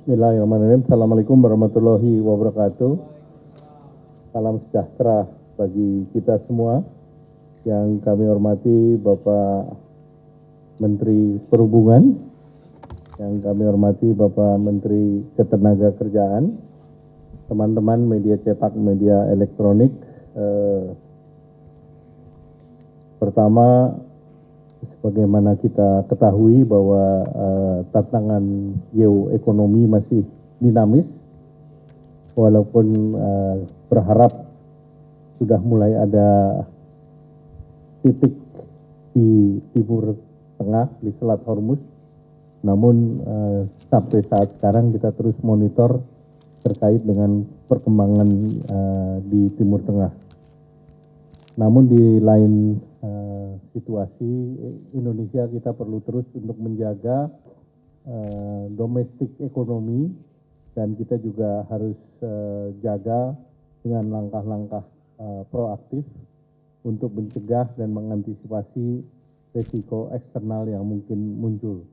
Bismillahirrahmanirrahim. Assalamualaikum warahmatullahi wabarakatuh. Salam sejahtera bagi kita semua. Yang kami hormati Bapak Menteri Perhubungan, yang kami hormati Bapak Menteri Ketenagakerjaan, teman-teman media cetak, media elektronik. Pertama, sebagaimana kita ketahui bahwa tantangan geoekonomi masih dinamis, walaupun berharap sudah mulai ada titik di Timur Tengah, di Selat Hormuz, namun sampai saat sekarang kita terus monitor terkait dengan perkembangan di Timur Tengah. Namun di lain situasi Indonesia, kita perlu terus untuk menjaga domestik ekonomi, dan kita juga harus jaga dengan langkah-langkah proaktif untuk mencegah dan mengantisipasi risiko eksternal yang mungkin muncul.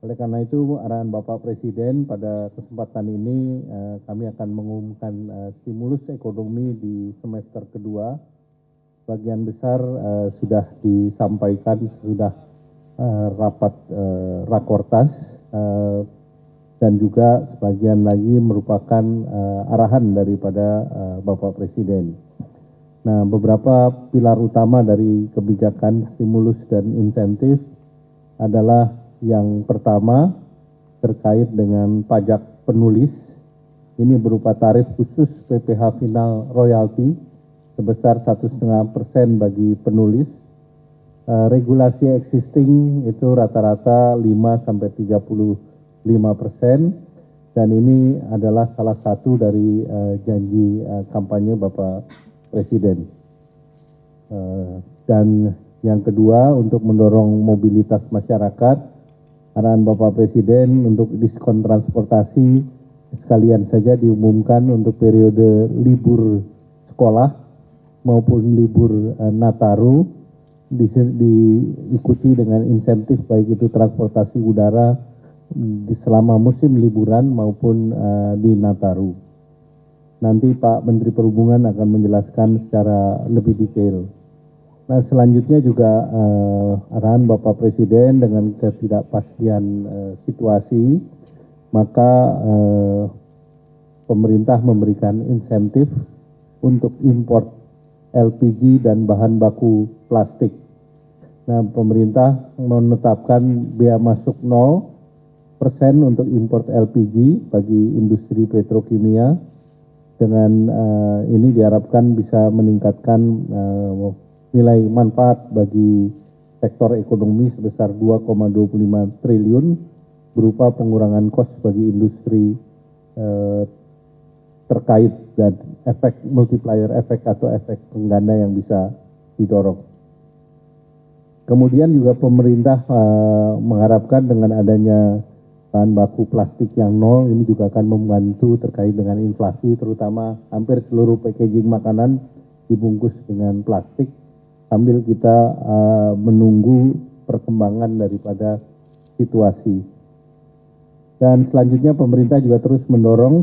Oleh karena itu, arahan Bapak Presiden pada kesempatan ini kami akan mengumumkan stimulus ekonomi di semester kedua. Bagian besar sudah disampaikan, sudah rapat rakortas, dan juga sebagian lagi merupakan arahan daripada Bapak Presiden. Nah, beberapa pilar utama dari kebijakan stimulus dan insentif adalah yang pertama terkait dengan pajak penulis. Ini berupa tarif khusus PPh final royalti sebesar 1,5% bagi penulis. Regulasi existing itu rata-rata 5-35%, dan ini adalah salah satu dari janji kampanye Bapak Presiden. Dan yang kedua, untuk mendorong mobilitas masyarakat, arahan Bapak Presiden untuk diskon transportasi sekalian saja diumumkan untuk periode libur sekolah maupun libur Nataru, diikuti dengan insentif baik itu transportasi udara selama musim liburan maupun di Nataru. Nanti Pak Menteri Perhubungan akan menjelaskan secara lebih detail. Nah, selanjutnya juga arahan Bapak Presiden dengan ketidakpastian situasi, maka pemerintah memberikan insentif untuk import LPG dan bahan baku plastik. Nah, pemerintah menetapkan bea masuk 0% untuk import LPG bagi industri petrokimia. Dengan ini diharapkan bisa meningkatkan nilai manfaat bagi sektor ekonomi sebesar 2,25 triliun berupa pengurangan kos bagi industri terkait dan efek multiplier efek atau efek pengganda yang bisa didorong. Kemudian juga pemerintah mengharapkan dengan adanya bahan baku plastik yang 0, ini juga akan membantu terkait dengan inflasi, terutama hampir seluruh packaging makanan dibungkus dengan plastik, sambil kita menunggu perkembangan daripada situasi. Dan selanjutnya pemerintah juga terus mendorong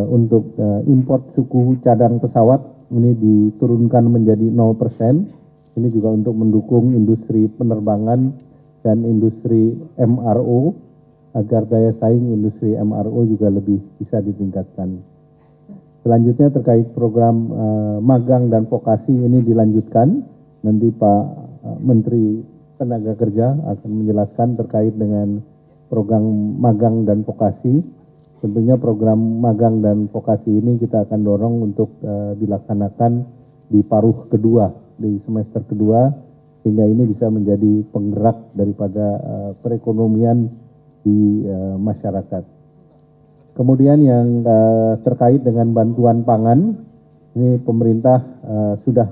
untuk import suku cadang pesawat ini diturunkan menjadi 0%. Ini juga untuk mendukung industri penerbangan dan industri MRO agar daya saing industri MRO juga lebih bisa ditingkatkan. Selanjutnya terkait program magang dan vokasi ini dilanjutkan. Nanti Pak Menteri Tenaga akan menjelaskan terkait dengan program magang dan vokasi. Tentunya program magang dan vokasi ini kita akan dorong untuk dilaksanakan di paruh kedua, di semester kedua, sehingga ini bisa menjadi penggerak daripada perekonomian di masyarakat. Kemudian yang terkait dengan bantuan pangan, ini pemerintah sudah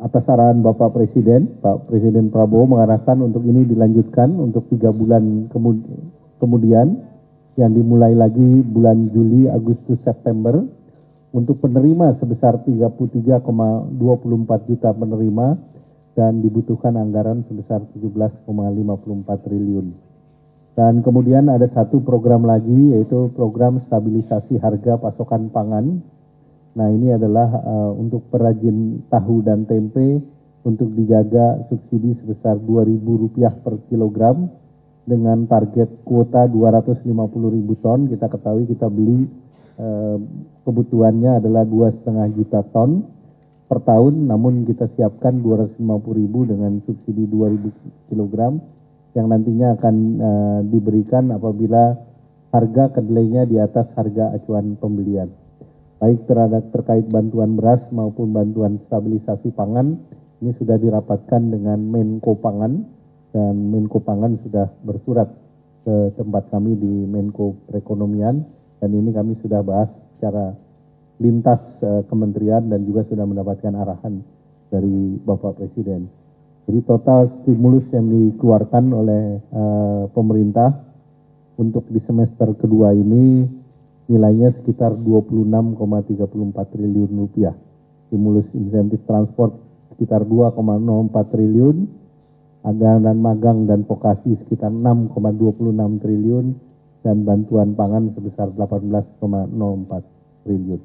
atas arahan Bapak Presiden, Pak Presiden Prabowo mengarahkan untuk ini dilanjutkan untuk 3 bulan kemudian, yang dimulai lagi bulan Juli, Agustus, September, untuk penerima sebesar 33,24 juta penerima, dan dibutuhkan anggaran sebesar 17,54 triliun. Dan kemudian ada satu program lagi, yaitu program stabilisasi harga pasokan pangan. Nah, ini adalah untuk perajin tahu dan tempe untuk dijaga subsidi sebesar Rp2.000 per kilogram dengan target kuota 250.000 ton. Kita ketahui kita beli kebutuhannya adalah 2,5 juta ton per tahun, namun kita siapkan 250.000 dengan subsidi 2.000 kilogram yang nantinya akan diberikan apabila harga kedelainya di atas harga acuan pembelian. Baik terkait bantuan beras maupun bantuan stabilisasi pangan, ini sudah dirapatkan dengan Menko Pangan, dan Menko Pangan sudah bersurat ke tempat kami di Menko Perekonomian, dan ini kami sudah bahas secara lintas kementerian dan juga sudah mendapatkan arahan dari Bapak Presiden. Jadi total stimulus yang dikeluarkan oleh pemerintah untuk di semester kedua ini nilainya sekitar Rp26,34 triliun. Stimulus insentif transport sekitar Rp2,04 triliun, anggaran magang dan vokasi sekitar Rp6,26 triliun, dan bantuan pangan sebesar Rp18,04 triliun.